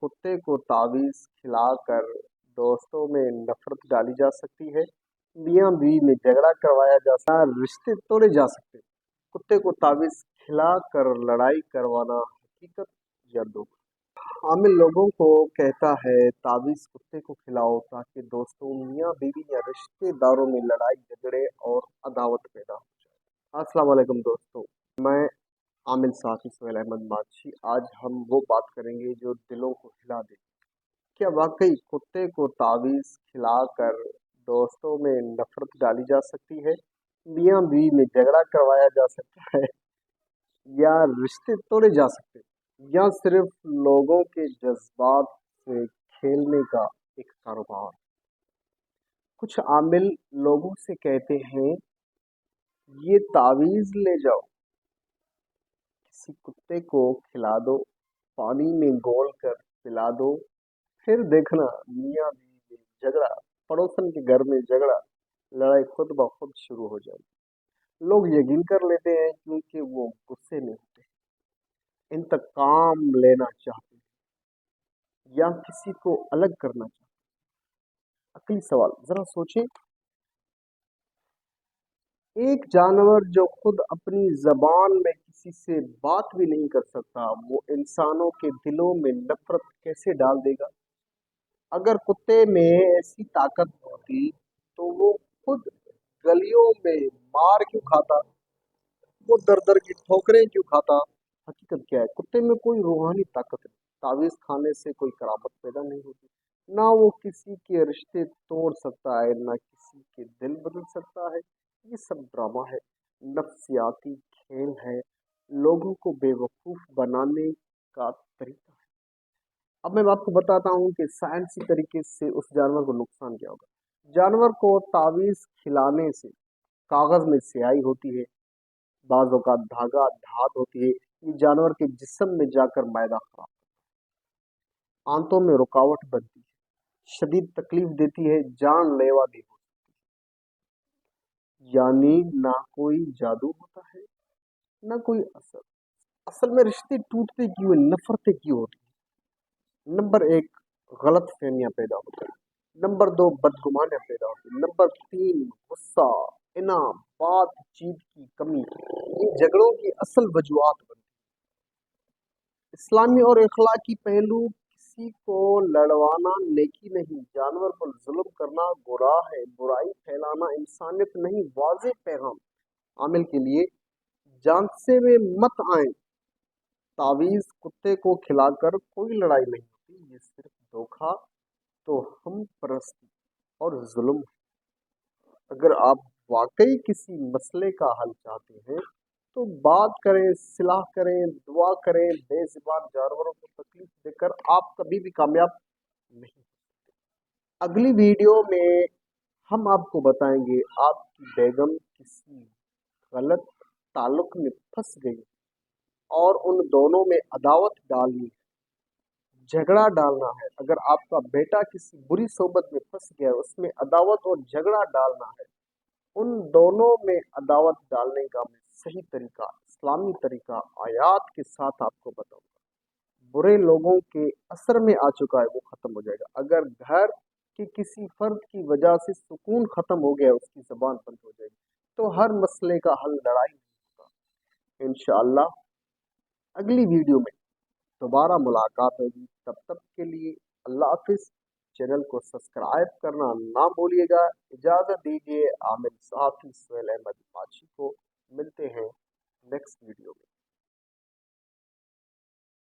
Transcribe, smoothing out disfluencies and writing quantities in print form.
کتے کو تعویذ کھلا کر دوستوں میں نفرت ڈالی جا سکتی ہے؟ میاں بیوی میں جھگڑا کروایا جا سکتا ہے، رشتے توڑے جا سکتے ہیں؟ کتے کو تعویذ کھلا کر لڑائی کروانا حقیقت یا دھوکہ؟ عامل لوگوں کو کہتا ہے تعویذ کتے کو کھلاؤ تاکہ دوستوں، میاں بیوی یا رشتے داروں میں لڑائی جھگڑے اور عداوت پیدا ہو جائے۔ السلام علیکم دوستوں، میں عامل صافی سہیل احمد ماچھی۔ آج ہم وہ بات کریں گے جو دلوں کو ہلا دے۔ کیا واقعی کتے کو تعویذ کھلا کر دوستوں میں نفرت ڈالی جا سکتی ہے؟ میاں بیوی میں جھگڑا کروایا جا سکتا ہے یا رشتے توڑے جا سکتے ہیں؟ یا صرف لوگوں کے جذبات سے کھیلنے کا ایک کاروبار؟ کچھ عامل لوگوں سے کہتے ہیں یہ تعویذ لے جاؤ، کسی کتے کو کھلا دو، پانی میں گول کر پلا دو، پھر دیکھنا میاں بیوی میں جھگڑا، پڑوسن کے گھر میں جھگڑا، لڑائی خود بخود شروع ہو جائے گی۔ لوگ یقین کر لیتے ہیں کیونکہ وہ غصے میں ہوتے ہیں، انتقام لینا چاہتے ہیں یا کسی کو الگ کرنا چاہتے ہیں۔ عقلی سوال، ذرا سوچیں، ایک جانور جو خود اپنی زبان میں کسی سے بات بھی نہیں کر سکتا، وہ انسانوں کے دلوں میں نفرت کیسے ڈال دے گا؟ اگر کتے میں ایسی طاقت ہوتی تو وہ خود گلیوں میں مار کیوں کھاتا؟ وہ در در کی ٹھوکریں کیوں کھاتا؟ حقیقت کیا ہے؟ کتے میں کوئی روحانی طاقت نہیں، تعویذ کھانے سے کوئی کرامت پیدا نہیں ہوتی، نہ وہ کسی کے رشتے توڑ سکتا ہے، نہ کسی کے دل بدل سکتا ہے۔ یہ سب ڈرامہ ہے، نفسیاتی کھیل ہے، لوگوں کو بے وقوف بنانے کا طریقہ ہے۔ اب میں آپ کو بتاتا ہوں کہ سائنسی طریقے سے اس جانور کو نقصان کیا ہوگا۔ جانور کو تعویذ کھلانے سے کاغذ میں سیاہی ہوتی ہے، بعض اوقات دھاگا دھات ہوتی ہے، یہ جانور کے جسم میں جا کر معدہ خراب کرتا ہے، آنتوں میں رکاوٹ بنتی ہے، شدید تکلیف دیتی ہے، جان لیوا بھی ہو سکتی ہے۔ یعنی نہ کوئی جادو ہوتا ہے، نہ کوئی اثر۔ اصل میں رشتے ٹوٹتے کیوں ہیں؟ نفرتیں کیوں ہوتی ہیں؟ نمبر ایک، غلط فہمیاں پیدا ہوتی ہیں۔ نمبر دو، بدگمانیاں پیدا ہوتی ہیں۔ نمبر تین، غصہ، انعام، بات چیت کی کمی، یہ جھگڑوں کی اصل وجوہات بنتی ہیں۔ اسلامی اور اخلاقی پہلو، کسی کو لڑوانا نیکی نہیں، جانور پر ظلم کرنا گناہ ہے، برائی پھیلانا انسانیت نہیں۔ واضح پیغام عامل کے لیے، جانسے میں مت آئیں، تعویذ کتے کو کھلا کر کوئی لڑائی نہیں ہوتی، یہ صرف دھوکہ، تو ہم پرستی اور ظلم ہے۔ اگر آپ واقعی کسی مسئلے کا حل چاہتے ہیں تو بات کریں، صلاح کریں، دعا کریں، بے زبان جانوروں کو تکلیف دے کر آپ کبھی بھی کامیاب نہیں۔ اگلی ویڈیو میں ہم آپ کو بتائیں گے آپ کی بیگم کسی غلط تعلق میں پھنس گئی اور ان دونوں میں عداوت ڈالنی ہے، جھگڑا ڈالنا ہے۔ اگر آپ کا بیٹا کسی بری صحبت میں پھنس گیا، اس میں عداوت اور جھگڑا ڈالنا ہے، ان دونوں میں عداوت ڈالنے کا میں صحیح طریقہ، اسلامی طریقہ آیات کے ساتھ آپ کو بتاؤں گا۔ برے لوگوں کے اثر میں آ چکا ہے، وہ ختم ہو جائے گا۔ اگر گھر کے کسی فرد کی وجہ سے سکون ختم ہو گیا، اس کی زبان بند ہو جائے گی، تو ہر مسئلے کا حل لڑائی نہیں ہوگا۔ انشاءاللہ اگلی ویڈیو میں دوبارہ ملاقات ہوگی، تب تک کے لیے اللہ حافظ۔ چینل کو سبسکرائب کرنا نہ بھولیے گا۔ اجازت دیجیے، عامل صحافی سہیل احمد ماچھی کو، ملتے ہیں